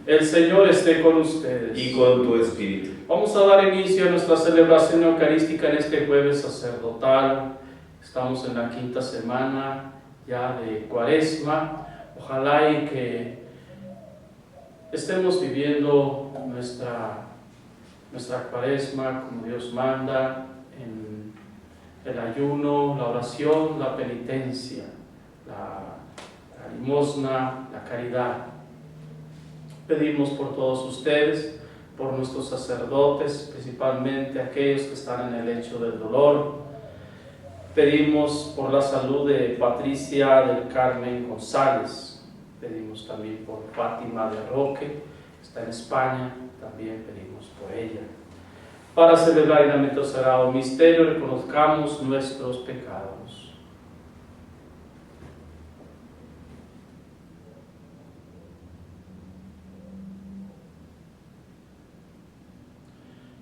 El Señor esté con ustedes. Y con tu espíritu. Vamos a dar inicio a nuestra celebración eucarística en este jueves sacerdotal. Estamos en la quinta semana ya de Cuaresma. Ojalá y que estemos viviendo nuestra Cuaresma como Dios manda, en el ayuno, la oración, la penitencia, la limosna, la caridad. Pedimos por todos ustedes, por nuestros sacerdotes, principalmente aquellos que están en el lecho del dolor. Pedimos por la salud de Patricia del Carmen González. Pedimos también por Fátima de Roque, que está en España, también pedimos por ella. Para celebrar el Lamento Sagrado Misterio, reconozcamos nuestros pecados.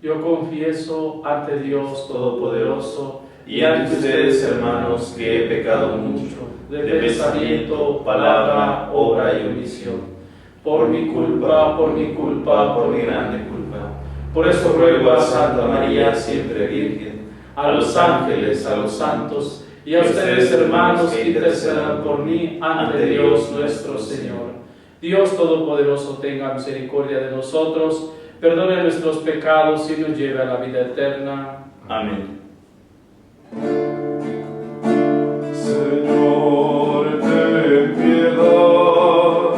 Yo confieso ante Dios Todopoderoso y ante ustedes, hermanos, que he pecado mucho, de pensamiento, palabra, obra y omisión, por mi culpa, por mi grande culpa. Por eso ruego a Santa María, siempre Virgen, a los ángeles, a los santos, y a ustedes, hermanos, que intercedan por mí ante Dios nuestro Señor. Dios Todopoderoso tenga misericordia de nosotros, perdone nuestros pecados y nos lleve a la vida eterna. Amén. Señor, ten piedad.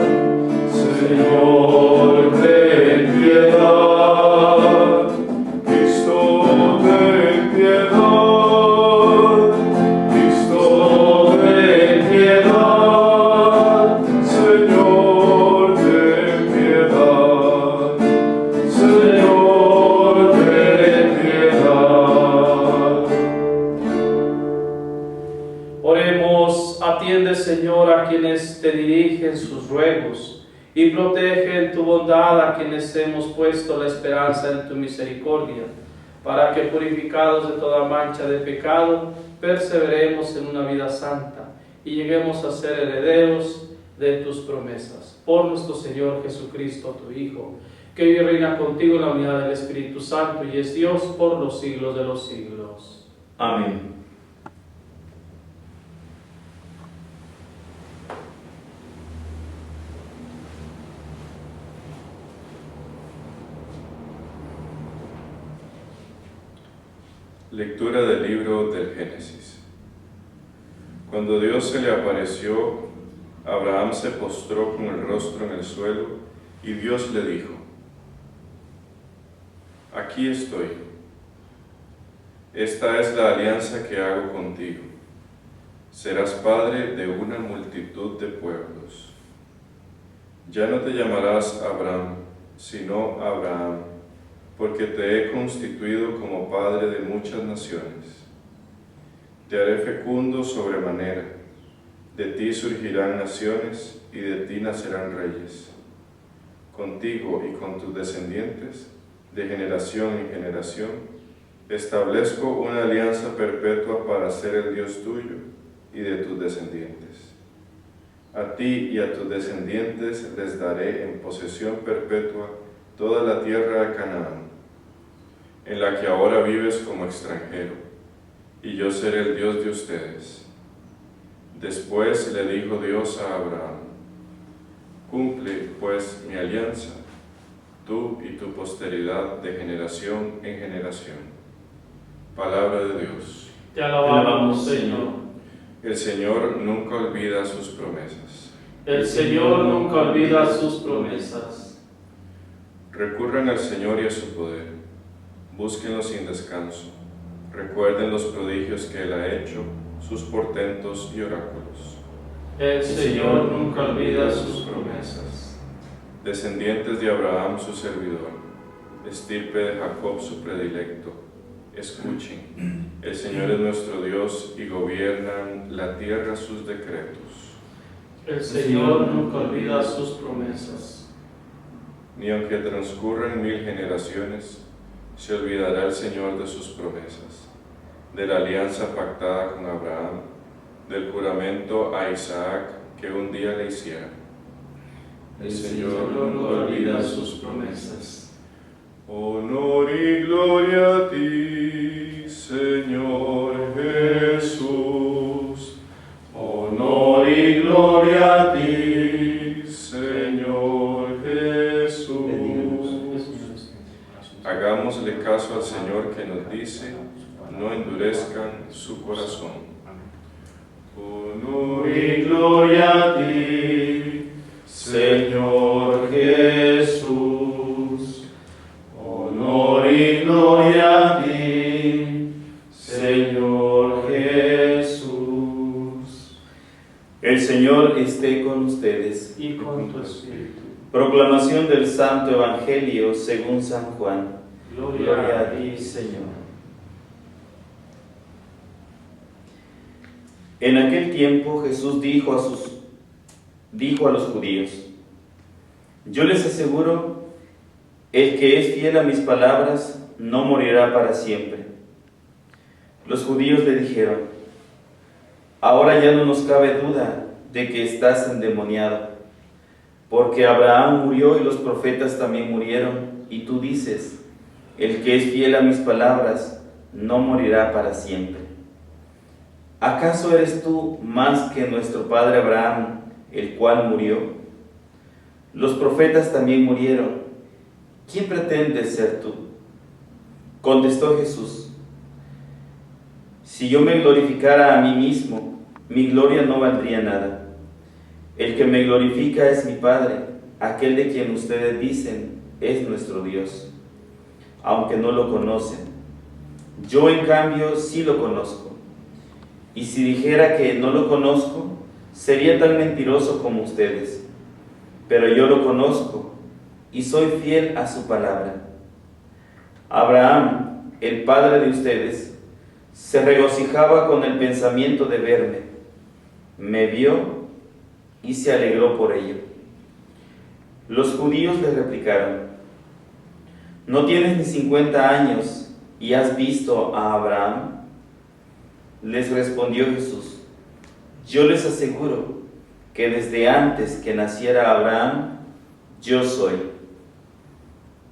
Señor, ten piedad. Cristo, ten piedad. Cristo, ten piedad. Señor, ten piedad. Señor, ten piedad. Oremos, atiende, Señor, a quienes te dirigen sus ruegos, y protege en tu bondad a quienes hemos puesto la esperanza en tu misericordia, para que, purificados de toda mancha de pecado, perseveremos en una vida santa y lleguemos a ser herederos de tus promesas. Por nuestro Señor Jesucristo, tu Hijo, que vive y reina contigo en la unidad del Espíritu Santo y es Dios por los siglos de los siglos. Amén. Lectura del libro del Génesis. Cuando Dios se le apareció, Abraham se postró con el rostro en el suelo y Dios le dijo: Aquí estoy. Esta es la alianza que hago contigo. Serás padre de una multitud de pueblos. Ya no te llamarás Abram, sino Abraham, porque te he constituido como padre de muchas naciones. Te haré fecundo sobremanera, de ti surgirán naciones y de ti nacerán reyes. Contigo y con tus descendientes, de generación en generación, establezco una alianza perpetua para ser el Dios tuyo y de tus descendientes. A ti y a tus descendientes les daré en posesión perpetua toda la tierra de Canaán, en la que ahora vives como extranjero, y yo seré el Dios de ustedes. Después le dijo Dios a Abraham: Cumple pues mi alianza, tú y tu posteridad de generación en generación. Palabra de Dios. Te alabamos, Señor. El Señor nunca olvida sus promesas. El Señor nunca olvida sus promesas. Recurran al Señor y a su poder. Búsquenlo sin descanso. Recuerden los prodigios que Él ha hecho, sus portentos y oráculos. El Señor nunca olvida sus promesas. Descendientes de Abraham, su servidor, estirpe de Jacob, su predilecto, escuchen, el Señor es nuestro Dios y gobiernan la tierra sus decretos. El Señor nunca olvida sus promesas. Ni aunque transcurran 1000 generaciones, se olvidará el Señor de sus promesas, de la alianza pactada con Abraham, del juramento a Isaac que un día le hiciera. El Señor no olvida sus promesas. Honor y gloria a ti, Señor Jesús. Honor y gloria a ti, Señor Jesús. Hagámosle caso al Señor que nos dice, no endurezcan su corazón. Honor y gloria a ti, Señor Jesús. Honor y gloria a ti, Señor Jesús. El Señor esté con ustedes. Y con tu espíritu. Proclamación del Santo Evangelio según San Juan. Gloria a ti, Señor. En aquel tiempo Jesús dijo a los judíos: yo les aseguro, el que es fiel a mis palabras no morirá para siempre. Los judíos le dijeron: ahora ya no nos cabe duda de que estás endemoniado, porque Abraham murió y los profetas también murieron, y tú dices: el que es fiel a mis palabras no morirá para siempre. ¿Acaso eres tú más que nuestro padre Abraham, el cual murió? Los profetas también murieron. ¿Quién pretendes ser tú? Contestó Jesús: si yo me glorificara a mí mismo, mi gloria no valdría nada. El que me glorifica es mi Padre, aquel de quien ustedes dicen es nuestro Dios, aunque no lo conocen. Yo, en cambio, sí lo conozco. Y si dijera que no lo conozco, sería tan mentiroso como ustedes. Pero yo lo conozco y soy fiel a su palabra. Abraham, el padre de ustedes, se regocijaba con el pensamiento de verme. Me vio y se alegró por ello. Los judíos le replicaron: ¿no tienes ni 50 años y has visto a Abraham? Les respondió Jesús: yo les aseguro que desde antes que naciera Abraham, yo soy.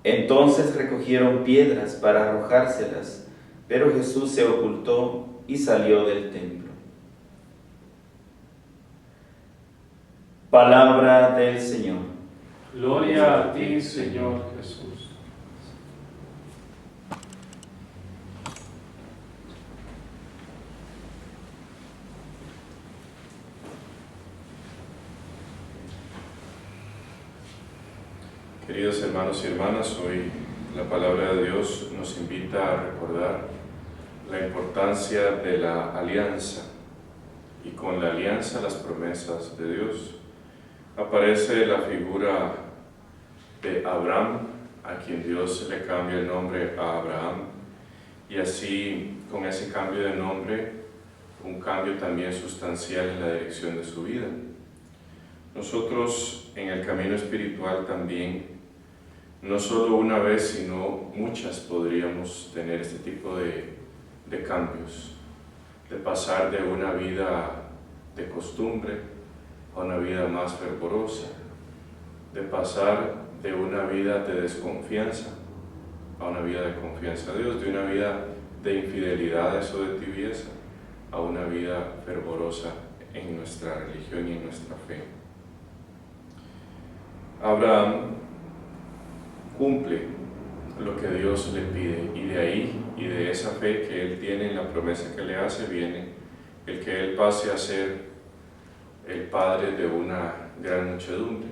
Entonces recogieron piedras para arrojárselas, pero Jesús se ocultó y salió del templo. Palabra del Señor. Gloria a ti, Señor Jesús. Queridos hermanos y hermanas, hoy la palabra de Dios nos invita a recordar la importancia de la alianza, y con la alianza las promesas de Dios. Aparece la figura de Abraham, a quien Dios le cambia el nombre a Abraham, y así con ese cambio de nombre, un cambio también sustancial en la dirección de su vida. Nosotros en el camino espiritual también, no solo una vez, sino muchas, podríamos tener este tipo de cambios, de pasar de una vida de costumbre a una vida más fervorosa, de pasar de una vida de desconfianza a una vida de confianza a Dios, de una vida de infidelidades o de tibieza a una vida fervorosa en nuestra religión y en nuestra fe. Abraham cumple lo que Dios le pide, y de ahí y de esa fe que él tiene en la promesa que le hace viene el que él pase a ser el padre de una gran muchedumbre.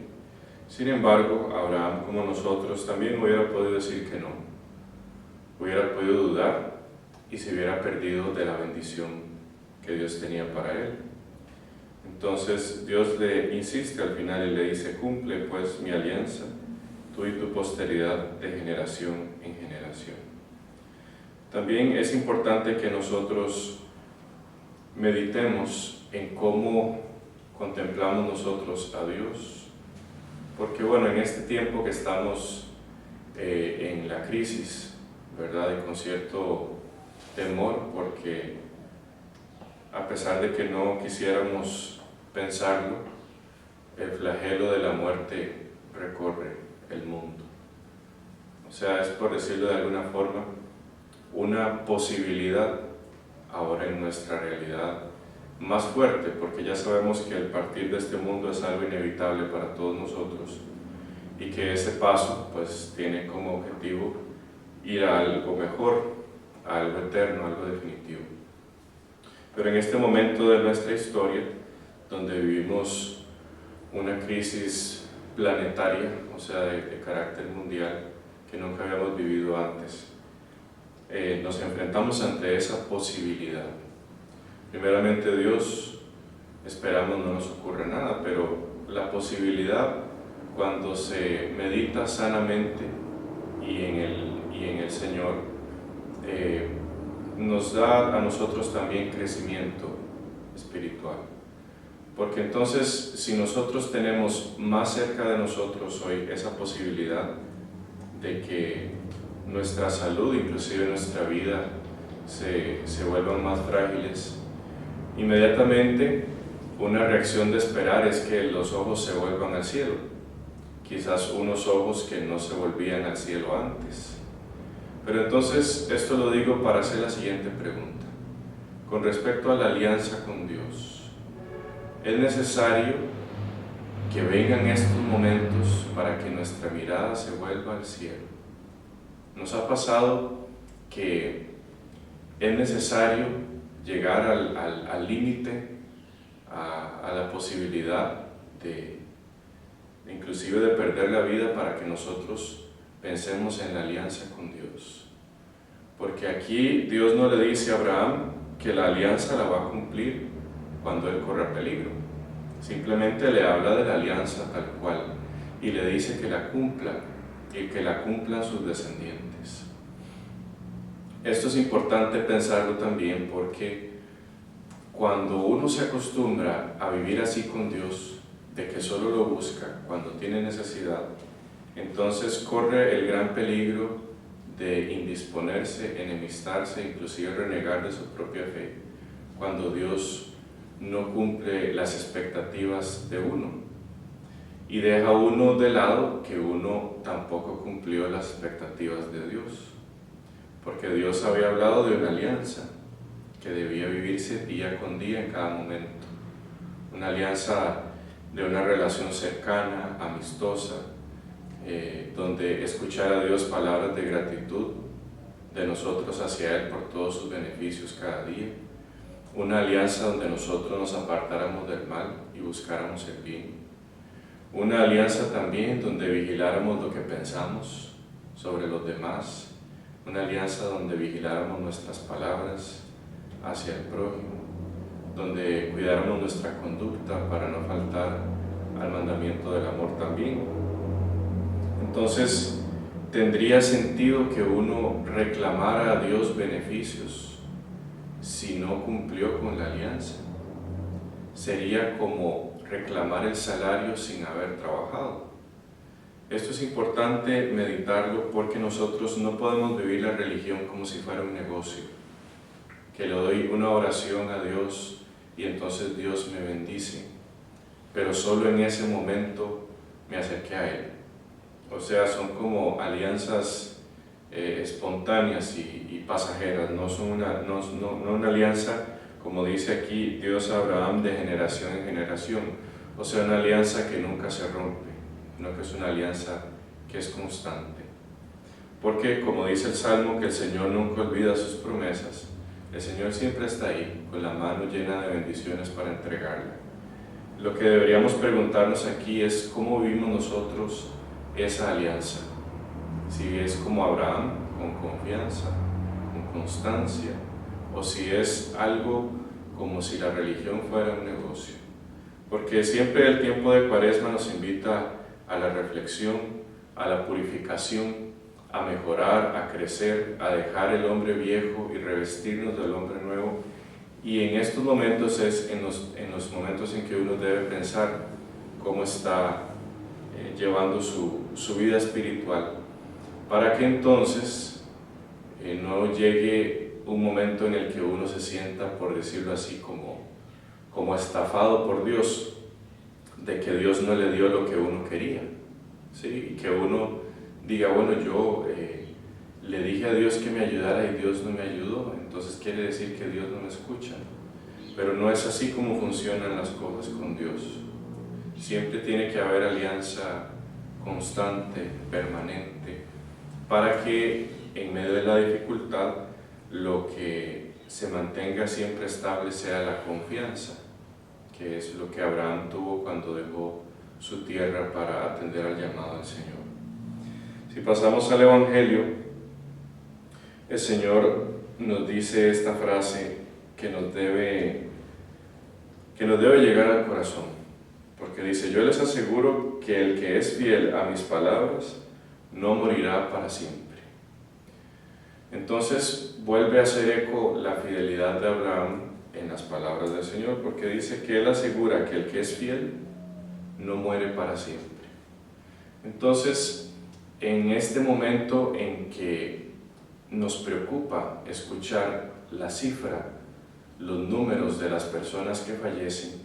Sin embargo, Abraham, como nosotros, también hubiera podido decir que no, hubiera podido dudar y se hubiera perdido de la bendición que Dios tenía para él. Entonces Dios le insiste al final y le dice: cumple pues mi alianza, tú y tu posteridad de generación en generación. También es importante que nosotros meditemos en cómo contemplamos nosotros a Dios, porque bueno, en este tiempo que estamos en la crisis, ¿verdad? Y con cierto temor, porque a pesar de que no quisiéramos pensarlo, el flagelo de la muerte recorre el mundo. O sea, es, por decirlo de alguna forma, una posibilidad ahora en nuestra realidad más fuerte, porque ya sabemos que el partir de este mundo es algo inevitable para todos nosotros y que ese paso pues tiene como objetivo ir a algo mejor, a algo eterno, algo definitivo. Pero en este momento de nuestra historia, donde vivimos una crisis planetaria, o sea, de carácter mundial, que nunca habíamos vivido antes, nos enfrentamos ante esa posibilidad. Primeramente Dios, esperamos no nos ocurra nada, pero la posibilidad, cuando se medita sanamente y en el Señor, nos da a nosotros también crecimiento espiritual. Porque entonces, si nosotros tenemos más cerca de nosotros hoy esa posibilidad de que nuestra salud, inclusive nuestra vida, se vuelvan más frágiles, inmediatamente una reacción de esperar es que los ojos se vuelvan al cielo, quizás unos ojos que no se volvían al cielo antes. Pero entonces esto lo digo para hacer la siguiente pregunta. Con respecto a la alianza con Dios, ¿es necesario que vengan estos momentos para que nuestra mirada se vuelva al cielo? ¿Nos ha pasado que es necesario llegar al límite, a la posibilidad inclusive de perder la vida para que nosotros pensemos en la alianza con Dios? Porque aquí Dios no le dice a Abraham que la alianza la va a cumplir cuando él corra peligro. Simplemente le habla de la alianza tal cual y le dice que la cumpla y que la cumplan sus descendientes. Esto es importante pensarlo también porque cuando uno se acostumbra a vivir así con Dios, de que solo lo busca cuando tiene necesidad, entonces corre el gran peligro de indisponerse, enemistarse, inclusive renegar de su propia fe, cuando Dios no cumple las expectativas de uno. Y deja uno de lado que uno tampoco cumplió las expectativas de Dios, porque Dios había hablado de una alianza que debía vivirse día con día en cada momento, una alianza de una relación cercana, amistosa, donde escuchar a Dios palabras de gratitud de nosotros hacia Él por todos sus beneficios cada día, una alianza donde nosotros nos apartáramos del mal y buscáramos el bien, una alianza también donde vigiláramos lo que pensamos sobre los demás, una alianza donde vigiláramos nuestras palabras hacia el prójimo, donde cuidáramos nuestra conducta para no faltar al mandamiento del amor también. Entonces, tendría sentido que uno reclamara a Dios beneficios si no cumplió con la alianza. Sería como reclamar el salario sin haber trabajado. Esto es importante meditarlo porque nosotros no podemos vivir la religión como si fuera un negocio, que le doy una oración a Dios y entonces Dios me bendice, pero solo en ese momento me acerqué a Él. O sea, son como alianzas espontáneas y pasajeras, no una alianza, como dice aquí Dios a Abraham, de generación en generación, o sea, una alianza que nunca se rompe, sino que es una alianza que es constante. Porque, como dice el Salmo, que el Señor nunca olvida sus promesas, el Señor siempre está ahí, con la mano llena de bendiciones para entregarla. Lo que deberíamos preguntarnos aquí es cómo vivimos nosotros esa alianza. Si es como Abraham, con confianza, con constancia, o si es algo como si la religión fuera un negocio. Porque siempre el tiempo de Cuaresma nos invita a la reflexión, a la purificación, a mejorar, a crecer, a dejar el hombre viejo y revestirnos del hombre nuevo. Y en estos momentos es en los momentos en que uno debe pensar cómo está llevando su vida espiritual, para que entonces no llegue un momento en el que uno se sienta, por decirlo así, como estafado por Dios, de que Dios no le dio lo que uno quería, ¿sí? Y que uno diga, bueno, yo le dije a Dios que me ayudara y Dios no me ayudó, entonces quiere decir que Dios no me escucha. Pero no es así como funcionan las cosas con Dios. Siempre tiene que haber alianza constante, permanente, para que en medio de la dificultad lo que se mantenga siempre estable sea la confianza, que es lo que Abraham tuvo cuando dejó su tierra para atender al llamado del Señor. Si pasamos al Evangelio, el Señor nos dice esta frase que nos debe llegar al corazón, porque dice: yo les aseguro que el que es fiel a mis palabras no morirá para siempre. Entonces vuelve a hacer eco la fidelidad de Abraham en las palabras del Señor, porque dice que Él asegura que el que es fiel no muere para siempre. Entonces, en este momento en que nos preocupa escuchar la cifra, los números de las personas que fallecen,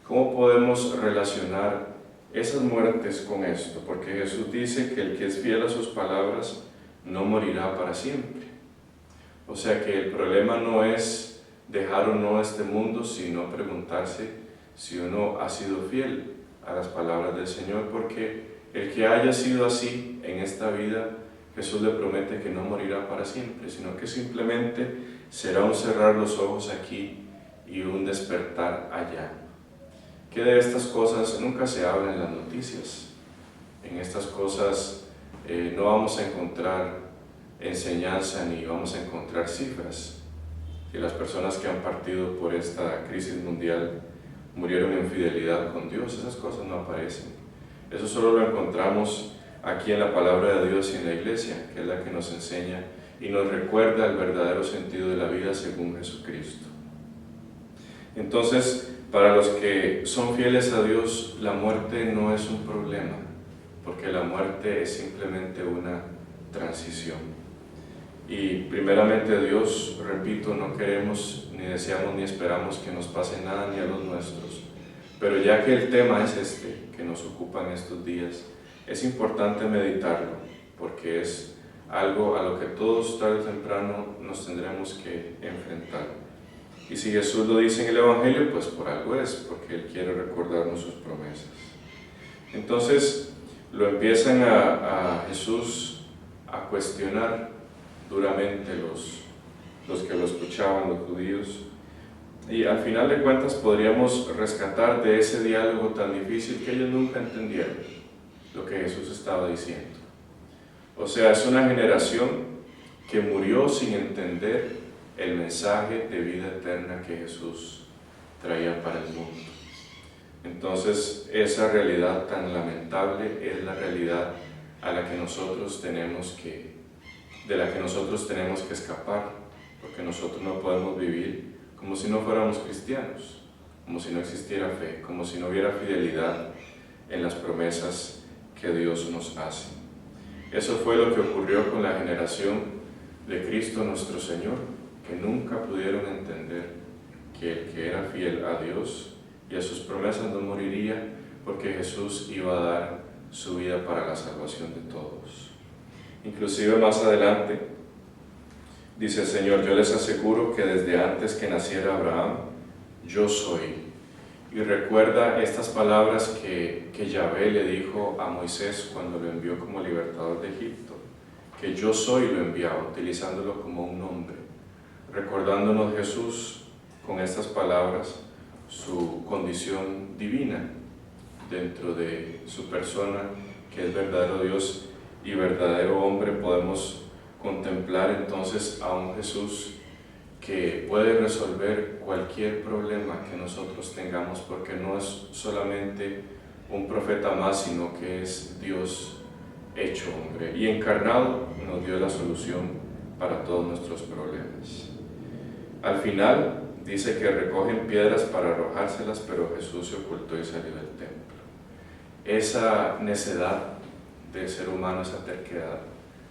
¿cómo podemos relacionar esas muertes con esto? Porque Jesús dice que el que es fiel a sus palabras no morirá para siempre. O sea que el problema no es dejar o no este mundo, sino preguntarse si uno ha sido fiel a las palabras del Señor, porque el que haya sido así en esta vida, Jesús le promete que no morirá para siempre, sino que simplemente será un cerrar los ojos aquí y un despertar allá. Que de estas cosas nunca se habla en las noticias. En estas cosas no vamos a encontrar enseñanza ni vamos a encontrar cifras. Que las personas que han partido por esta crisis mundial murieron en fidelidad con Dios, esas cosas no aparecen. Eso solo lo encontramos aquí en la palabra de Dios y en la iglesia, que es la que nos enseña y nos recuerda el verdadero sentido de la vida según Jesucristo. Entonces, para los que son fieles a Dios, la muerte no es un problema, porque la muerte es simplemente una transición. Y primeramente Dios, repito, no queremos, ni deseamos, ni esperamos que nos pase nada ni a los nuestros. Pero ya que el tema es este, que nos ocupa en estos días, es importante meditarlo, porque es algo a lo que todos tarde o temprano nos tendremos que enfrentar. Y si Jesús lo dice en el Evangelio, pues por algo es, porque Él quiere recordarnos sus promesas. Entonces lo empiezan a Jesús a cuestionar duramente los que lo escuchaban, los judíos, y al final de cuentas podríamos rescatar de ese diálogo tan difícil que ellos nunca entendieron lo que Jesús estaba diciendo. O sea, es una generación que murió sin entender el mensaje de vida eterna que Jesús traía para el mundo. Entonces, esa realidad tan lamentable es la realidad a la que nosotros tenemos de la que nosotros tenemos que escapar, porque nosotros no podemos vivir como si no fuéramos cristianos, como si no existiera fe, como si no hubiera fidelidad en las promesas que Dios nos hace. Eso fue lo que ocurrió con la generación de Cristo nuestro Señor, que nunca pudieron entender que el que era fiel a Dios y a sus promesas no moriría, porque Jesús iba a dar su vida para la salvación de todos. Inclusive más adelante dice el Señor: yo les aseguro que desde antes que naciera Abraham, yo soy. Y recuerda estas palabras que Yahvé le dijo a Moisés cuando lo envió como libertador de Egipto, que yo soy lo enviaba, utilizándolo como un nombre, recordándonos Jesús con estas palabras su condición divina dentro de su persona, que es verdadero Dios y verdadero hombre. Podemos contemplar entonces a un Jesús que puede resolver cualquier problema que nosotros tengamos, porque no es solamente un profeta más, sino que es Dios hecho hombre y encarnado, nos dio la solución para todos nuestros problemas. Al final dice que recogen piedras para arrojárselas, pero Jesús se ocultó y salió del templo. Esa necedad del ser humano, esa terquedad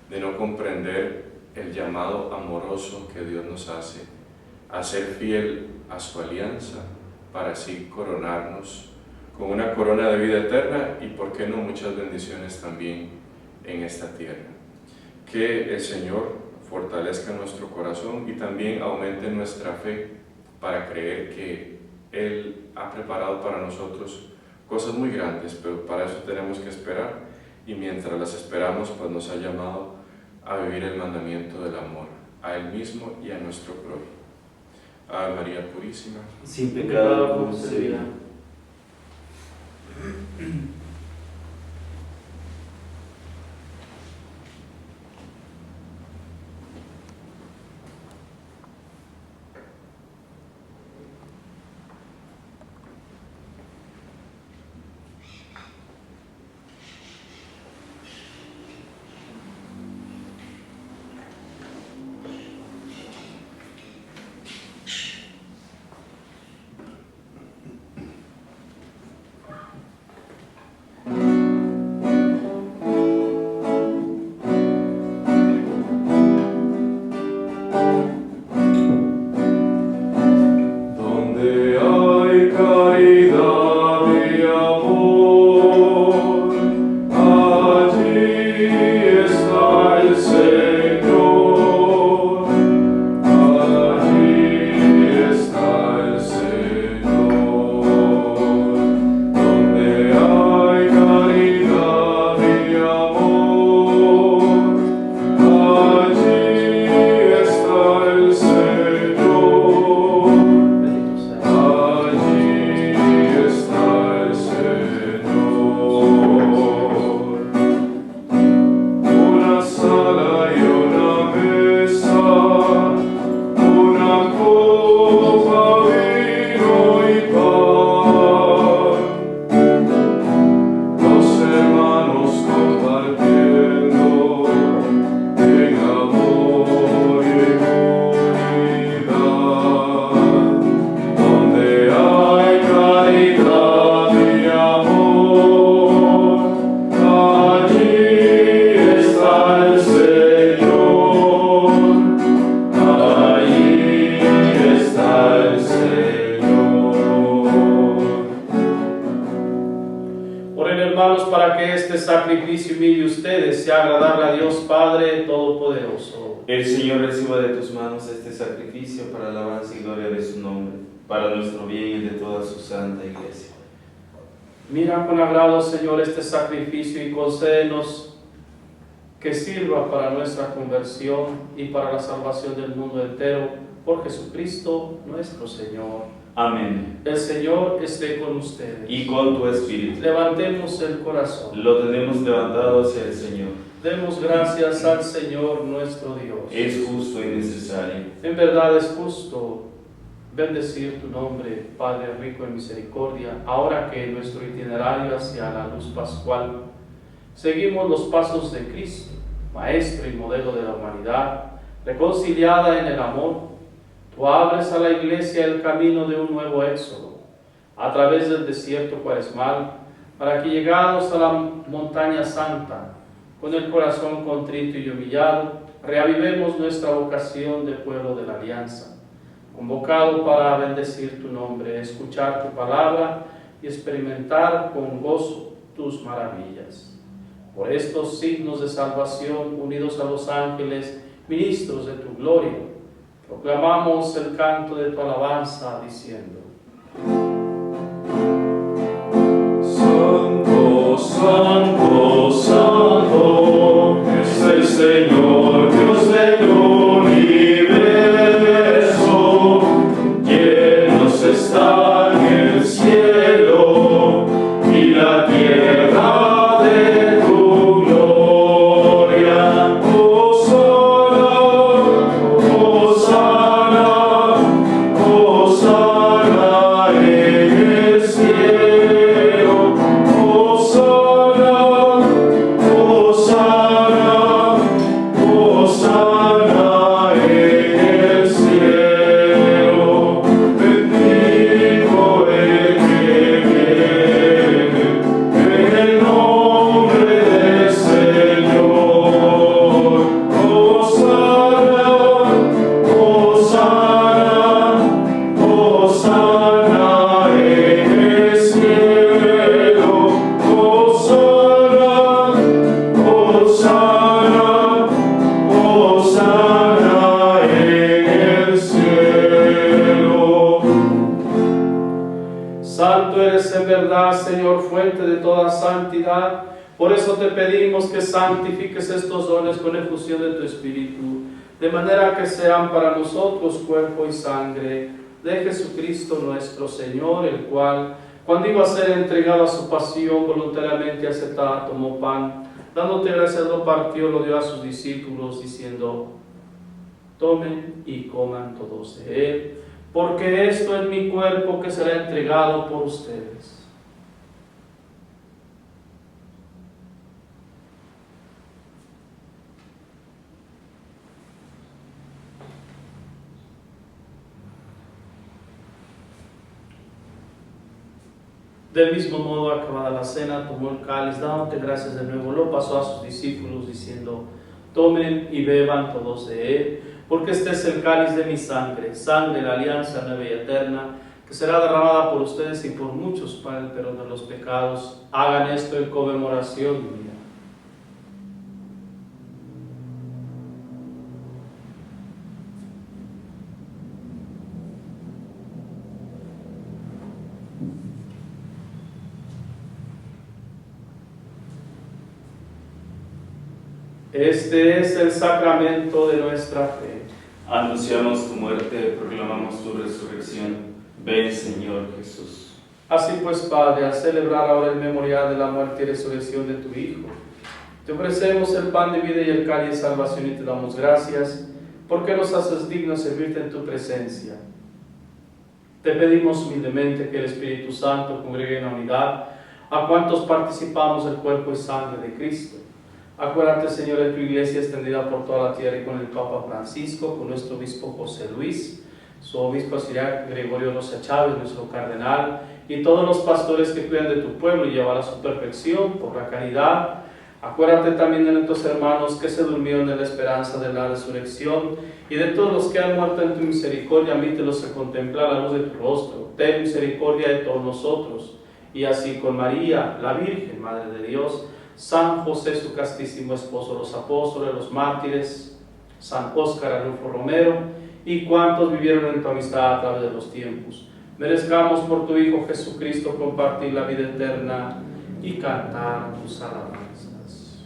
de no comprender el llamado amoroso que Dios nos hace a ser fiel a su alianza para así coronarnos con una corona de vida eterna y, por qué no, muchas bendiciones también en esta tierra. Que el Señor fortalezca nuestro corazón y también aumente nuestra fe para creer que Él ha preparado para nosotros cosas muy grandes, pero para eso tenemos que esperar, y mientras las esperamos, pues nos ha llamado a vivir el mandamiento del amor a Él mismo y a nuestro prójimo. Ave María Purísima, sin pecado concebida. Sacrificio mío de ustedes sea agradable a Dios Padre Todopoderoso. El Señor reciba de tus manos este sacrificio para alabanza y gloria de su nombre, para nuestro bien y el de toda su santa Iglesia. Mira con agrado, Señor, este sacrificio y concédenos que sirva para nuestra conversión y para la salvación del mundo entero, por Jesucristo nuestro Señor. Amén. El Señor esté con ustedes. Y con tu espíritu. Levantemos el corazón. Lo tenemos levantado hacia el Señor. Demos gracias al Señor nuestro Dios. Es justo y necesario. En verdad es justo bendecir tu nombre, Padre rico en misericordia, ahora que en nuestro itinerario hacia la luz pascual seguimos los pasos de Cristo, Maestro y modelo de la humanidad, reconciliada en el amor. Tú abres a la Iglesia el camino de un nuevo éxodo, a través del desierto cuaresmal, para que llegados a la montaña santa, con el corazón contrito y humillado, reavivemos nuestra vocación de pueblo de la alianza, convocado para bendecir tu nombre, escuchar tu palabra y experimentar con gozo tus maravillas. Por estos signos de salvación, unidos a los ángeles, ministros de tu gloria, proclamamos el canto de tu alabanza, diciendo: Santo, Santo, Santo, es el Señor, Dios del universo, llenos están el cielo y la tierra de tu gloria. Oh verdad, Señor, fuente de toda santidad. Por eso te pedimos que santifiques estos dones con efusión de tu Espíritu, de manera que sean para nosotros cuerpo y sangre de Jesucristo nuestro Señor, el cual, cuando iba a ser entregado a su pasión, voluntariamente aceptada, tomó pan, dándote gracias, lo partió, lo dio a sus discípulos, diciendo: tomen y coman todos de él, porque esto es mi cuerpo que será entregado por ustedes. Del mismo modo, acabada la cena, tomó el cáliz, dándote gracias de nuevo, lo pasó a sus discípulos, diciendo: tomen y beban todos de él, porque este es el cáliz de mi sangre, sangre de la alianza nueva y eterna, que será derramada por ustedes y por muchos para el perdón de los pecados. Hagan esto en conmemoración mía. Este es el sacramento de nuestra fe. Anunciamos tu muerte, proclamamos tu resurrección. Ven, Señor Jesús. Así pues, Padre, al celebrar ahora el memorial de la muerte y resurrección de tu Hijo, te ofrecemos el pan de vida y el cáliz de salvación y te damos gracias, porque nos haces dignos servirte en tu presencia. Te pedimos humildemente que el Espíritu Santo congregue en la unidad a cuantos participamos del cuerpo y sangre de Cristo. Acuérdate, Señor, de tu iglesia extendida por toda la tierra y con el Papa Francisco, con nuestro obispo José Luis, su obispo auxiliar Gregorio Rosa Chávez, nuestro cardenal, y todos los pastores que cuidan de tu pueblo y llevan a su perfección por la caridad. Acuérdate también de nuestros hermanos que se durmieron en la esperanza de la resurrección, y de todos los que han muerto en tu misericordia, admítelos a contemplar la luz de tu rostro. Ten misericordia de todos nosotros, y así con María, la Virgen, Madre de Dios, San José, su castísimo esposo, los apóstoles, los mártires, San Óscar Arnulfo Romero, y cuantos vivieron en tu amistad a través de los tiempos, merezcamos por tu Hijo Jesucristo compartir la vida eterna y cantar tus alabanzas.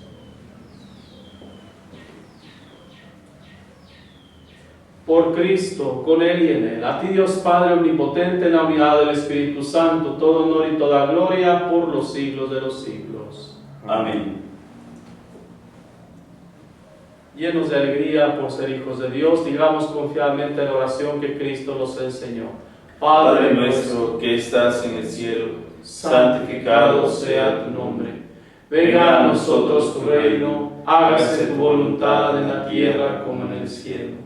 Por Cristo, con Él y en Él, a ti Dios Padre omnipotente, en la unidad del Espíritu Santo, todo honor y toda gloria por los siglos de los siglos. Amén. Llenos de alegría por ser hijos de Dios, digamos confiadamente la oración que Cristo nos enseñó. Padre nuestro que estás en el cielo, santificado sea tu nombre. Venga a nosotros tu reino, hágase tu voluntad en la tierra como en el cielo.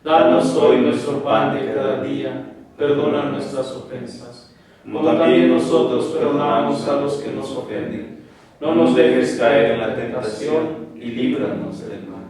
Danos hoy nuestro pan de cada día, perdona nuestras ofensas, como también nosotros perdonamos a los que nos ofenden. No nos dejes caer en la tentación y líbranos del mal.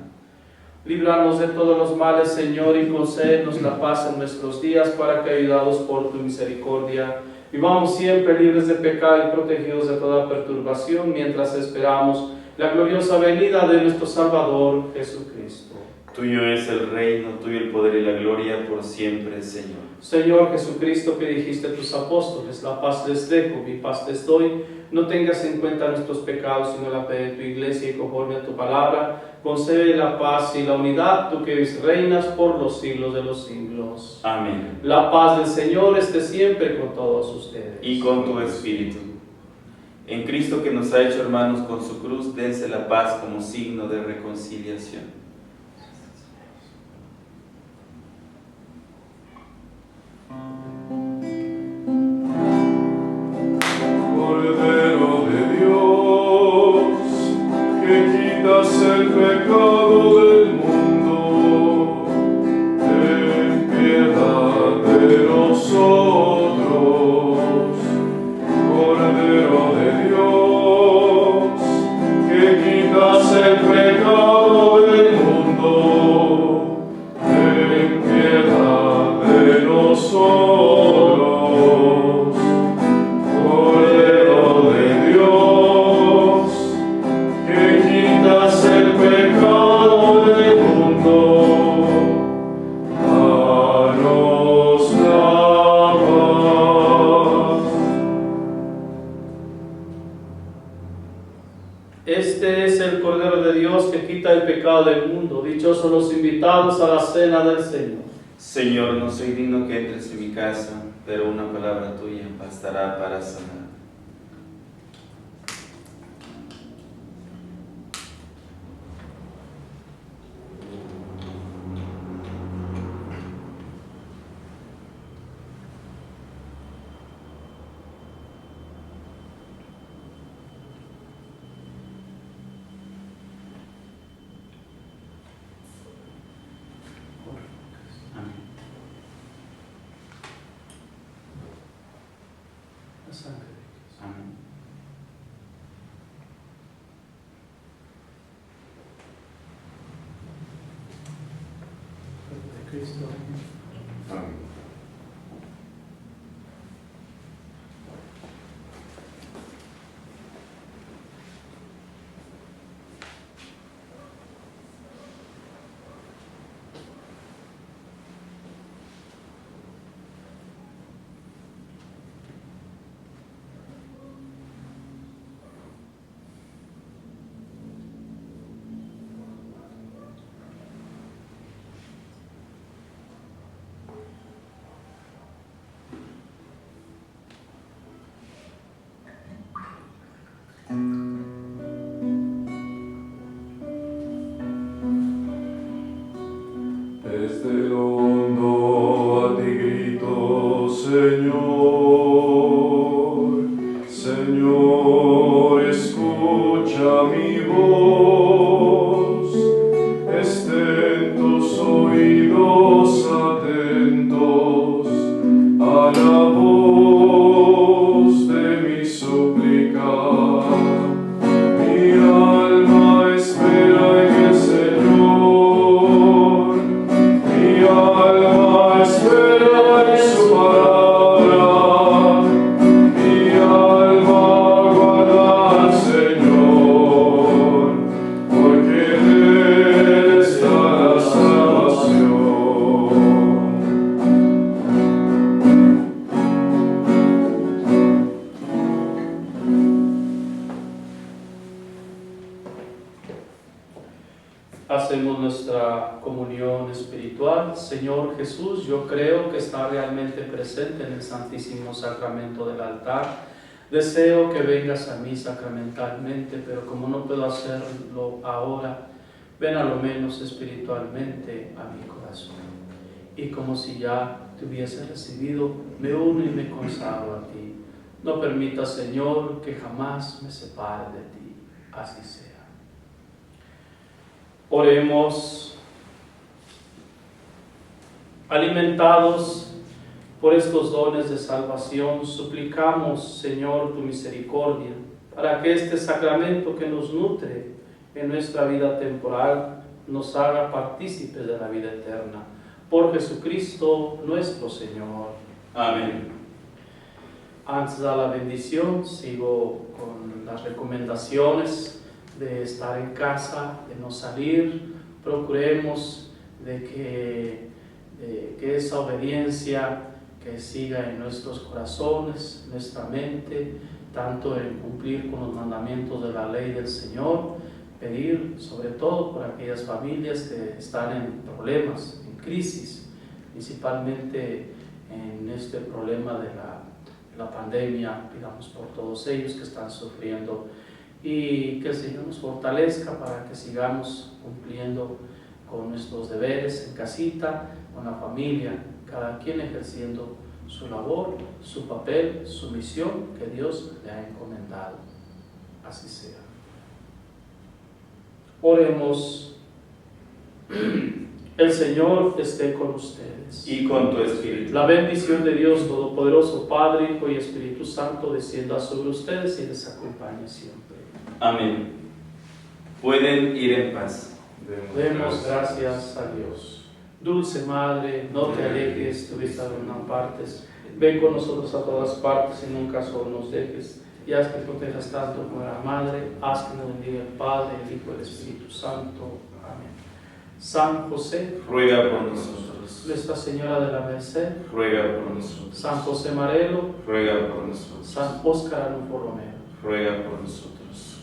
Líbranos de todos los males, Señor, y concédenos la paz en nuestros días, para que, ayudados por tu misericordia, vivamos siempre libres de pecado y protegidos de toda perturbación, mientras esperamos la gloriosa venida de nuestro Salvador Jesucristo. Tuyo es el reino, tuyo el poder y la gloria por siempre, Señor. Señor Jesucristo, que dijiste a tus apóstoles: la paz les dejo, mi paz les doy. No tengas en cuenta nuestros pecados, sino la fe de tu iglesia, y conforme a tu palabra, concede la paz y la unidad, tú que reinas por los siglos de los siglos. Amén. La paz del Señor esté siempre con todos ustedes. Y con tu espíritu. En Cristo, que nos ha hecho hermanos con su cruz, dense la paz como signo de reconciliación. Cordero de Dios, que quitas el pecado del mundo, ten piedad de nosotros. Cordero de Dios, que quitas el pecado del mundo, pecado del mundo. Dichosos los invitados a la cena del Señor. Señor, no soy digno que entres en mi casa, pero una palabra tuya bastará para sanar. La sangre de Cristo. Amén. De Cristo. Amén. Desde el hondo a ti grito, Señor, Señor, escucha mi voz, estén tus oídos atentos a la voz de mi súplica. Mi alma espera en el Señor, mi alma espera en su palabra, mi alma guarda al Señor, porque en Él está la salvación. Hacemos nuestra comunión espiritual. Señor Jesús, yo creo que está realmente presente en el Santísimo Sacramento del altar. Deseo que vengas a mí sacramentalmente, pero como no puedo hacerlo ahora, ven a lo menos espiritualmente a mi corazón. Y como si ya te hubiese recibido, me uno y me consagro a ti. No permitas, Señor, que jamás me separe de ti. Así sea. Oremos. Alimentados por estos dones de salvación, suplicamos, Señor, tu misericordia, para que este sacramento que nos nutre en nuestra vida temporal nos haga partícipes de la vida eterna. Por Jesucristo nuestro Señor. Amén. Antes de la bendición, sigo con las recomendaciones de estar en casa, de no salir. Procuremos de que esa obediencia que siga en nuestros corazones, nuestra mente, tanto en cumplir con los mandamientos de la ley del Señor, pedir sobre todo por aquellas familias que están en problemas, en crisis, principalmente en este problema de la pandemia. Pidamos por todos ellos que están sufriendo y que el Señor nos fortalezca para que sigamos cumpliendo con nuestros deberes en casita, con la familia, cada quien ejerciendo su labor, su papel, su misión que Dios le ha encomendado. Así sea. Oremos. El Señor esté con ustedes. Y con tu espíritu. La bendición de Dios Todopoderoso, Padre, Hijo y Espíritu Santo, descienda sobre ustedes y les acompañe siempre. Amén. Pueden ir en paz. Demos gracias a Dios. Dulce Madre, no te alejes, tu vista de una partes. Ven con nosotros a todas partes y nunca solo nos dejes. Y haz que protejas tanto como la Madre, haz que nos bendiga el Padre, el Hijo y el Espíritu Santo. Amén. San José, ruega por nosotros. Nuestra Señora de la Merced, ruega por nosotros. San José Marelo, ruega por nosotros. San Óscar Arnulfo Romero, ruega por nosotros.